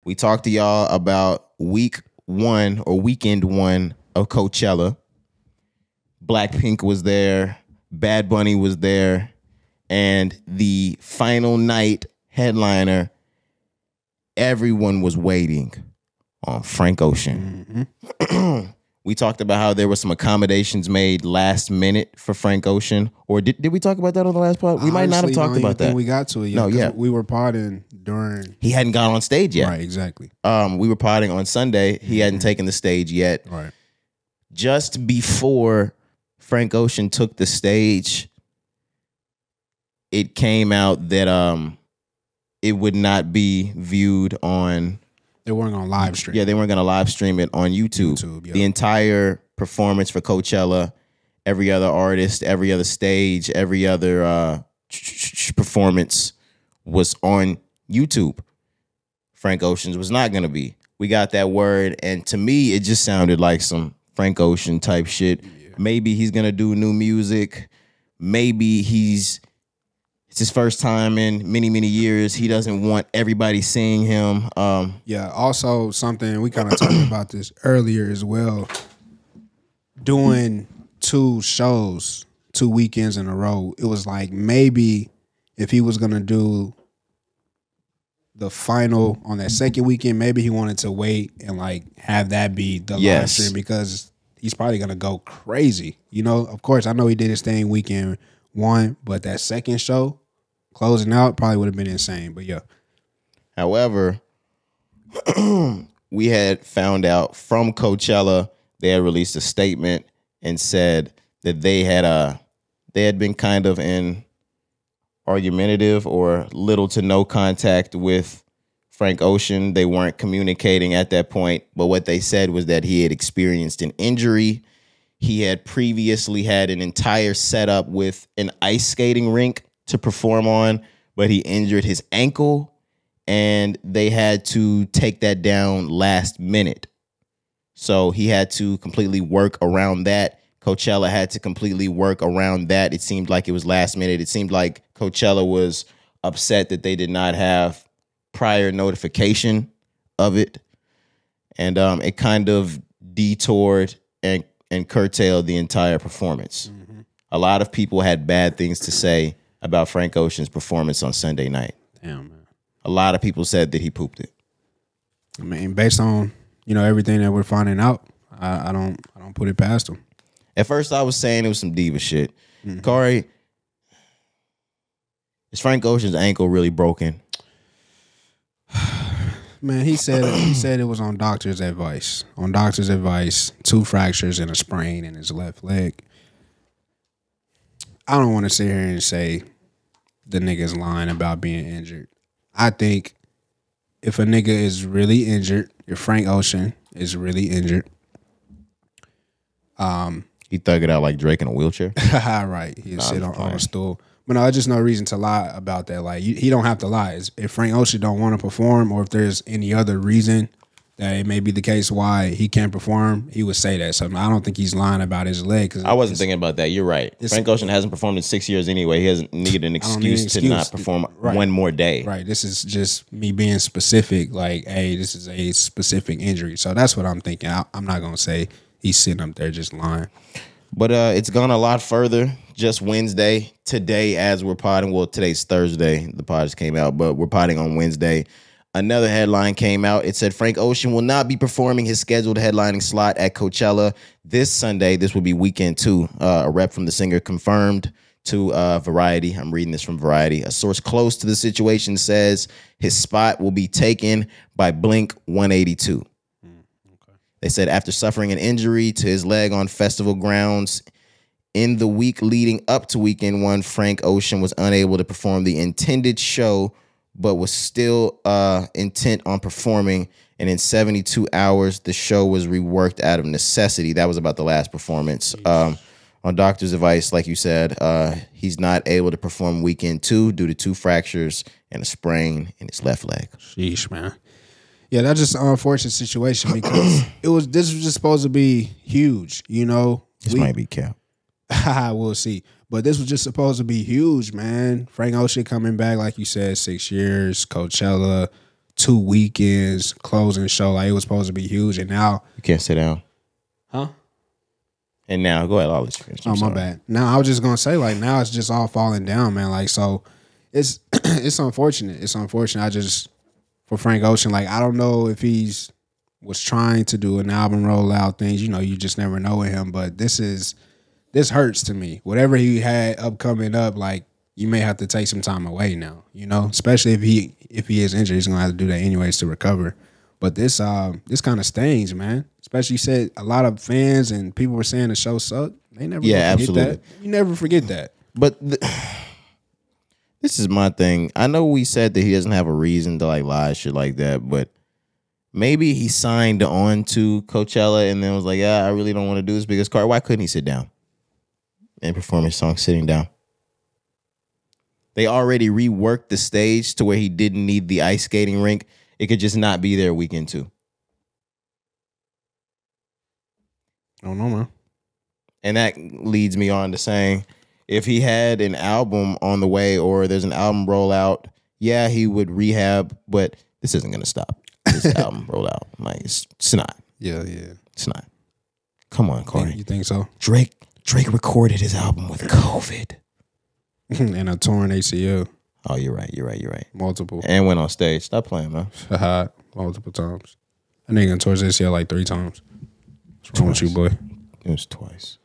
We talked to y'all about week one or weekend one of Coachella. Blackpink was there. Bad Bunny was there. And the final night headliner, everyone was waiting on Frank Ocean. Mm-hmm. We talked about how there were some accommodations made last minute for Frank Ocean. Or did we talk about that on the last pod? We might not have talked about that. We got to it yet. No, yeah. We were podding during... He hadn't gone on stage yet. Right, exactly. We were podding on Sunday. He hadn't taken the stage yet. Right. Just before Frank Ocean took the stage, it came out that it would not be viewed on... They weren't going to live stream. Yeah, they weren't going to live stream it on YouTube. Yep. The entire performance for Coachella, every other artist, every other stage, every other performance was on YouTube. Frank Ocean's was not going to be. We got that word, and to me, it just sounded like some Frank Ocean type shit. Yeah. Maybe he's going to do new music. Maybe it's his first time in many, many years. He doesn't want everybody seeing him. Yeah, also something, we kind of talked about this earlier as well. Doing 2 shows, 2 weekends in a row, it was like maybe if he was going to do the final on that second weekend, maybe he wanted to wait and like have that be the live stream because he's probably going to go crazy. You know, of course, I know he did his thing weekend 1, but that second show, closing out, probably would have been insane. But yeah. However, we had found out from Coachella, they had released a statement and said that they had been kind of in argumentative or little to no contact with Frank Ocean. They weren't communicating at that point, but what they said was that he had experienced an injury. He had previously had an entire setup with an ice skating rink to perform on, but he injured his ankle and they had to take that down last minute. So he had to completely work around that. Coachella had to completely work around that. It seemed like it was last minute. It seemed like Coachella was upset that they did not have prior notification of it. And it kind of detoured and curtailed the entire performance. Mm-hmm. A lot of people had bad things to say about Frank Ocean's performance on Sunday night. Damn, man. A lot of people said that he pooped it. I mean, based on, everything that we're finding out, I don't put it past him. At first, I was saying it was some diva shit. Mm-hmm. Corey, is Frank Ocean's ankle really broken? Man, he said it was on doctor's advice. On doctor's advice, 2 fractures and a sprain in his left leg. I don't want to sit here and say the nigga's lying about being injured. I think if a nigga is really injured, if Frank Ocean is really injured, he thug it out like Drake in a wheelchair. Right, he'd sit on a stool. But no, there's just no reason to lie about that. Like he don't have to lie. If Frank Ocean don't want to perform, or if there's any other reason that it may be the case why he can't perform, he would say that. So I don't think he's lying about his leg. I wasn't thinking about that. You're right. Frank Ocean hasn't performed in 6 years anyway. He hasn't needed an excuse to not perform one more day. Right. This is just me being specific. Like, hey, this is a specific injury. So that's what I'm thinking. I'm not gonna say he's sitting up there just lying. But it's gone a lot further. Just Wednesday, today as we're podding, well, today's Thursday, the pod just came out, but we're podding on Wednesday. Another headline came out. It said Frank Ocean will not be performing his scheduled headlining slot at Coachella this Sunday. This will be weekend 2. A rep from the singer confirmed to Variety. I'm reading this from Variety. A source close to the situation says his spot will be taken by Blink 182. They said after suffering an injury to his leg on festival grounds in the week leading up to weekend 1, Frank Ocean was unable to perform the intended show, but was still intent on performing. And in 72 hours, the show was reworked out of necessity. That was about the last performance. On doctor's advice, like you said, he's not able to perform weekend 2 due to 2 fractures and a sprain in his left leg. Sheesh, man. Yeah, that's just an unfortunate situation because this was just supposed to be huge, This might be cap. We'll see. But this was just supposed to be huge, man. Frank Ocean coming back, like you said, 6 years, Coachella, 2 weekends closing show. Like, it was supposed to be huge, and now You can't sit down. huh? And now, go ahead. I'll let you finish. Oh, my bad. Now, I was just gonna say, like, now it's just all falling down, man. Like, so it's it's unfortunate. It's unfortunate. I just, for Frank Ocean, like, I don't know if he's was trying to do an album rollout things. You know, you just never know with him. But this hurts to me. Whatever he had upcoming up, like, you may have to take some time away now. You know, especially if he is injured, he's gonna have to do that anyways to recover. But this kind of stings, man. Especially, you said a lot of fans and people were saying the show sucked. They never forget absolutely. that. You never forget that. But this is my thing. I know we said that he doesn't have a reason to like lie, shit like that, but maybe he signed on to Coachella and then was like, yeah, I really don't want to do this because why couldn't he sit down and perform his song sitting down? They already reworked the stage to where he didn't need the ice skating rink. It could just not be there weekend 2. I don't know, man. And that leads me on to saying, if he had an album on the way or there's an album rollout, yeah, he would rehab, but this isn't going to stop this album rollout. Like, it's not. Yeah. It's not. Come on, Corey. You think so? Drake recorded his album with COVID. And a torn ACL. Oh, you're right. Multiple. And went on stage. Stop playing, man. Multiple times. I nigga tore his ACL like 3 times. What's wrong with you, boy? It was twice.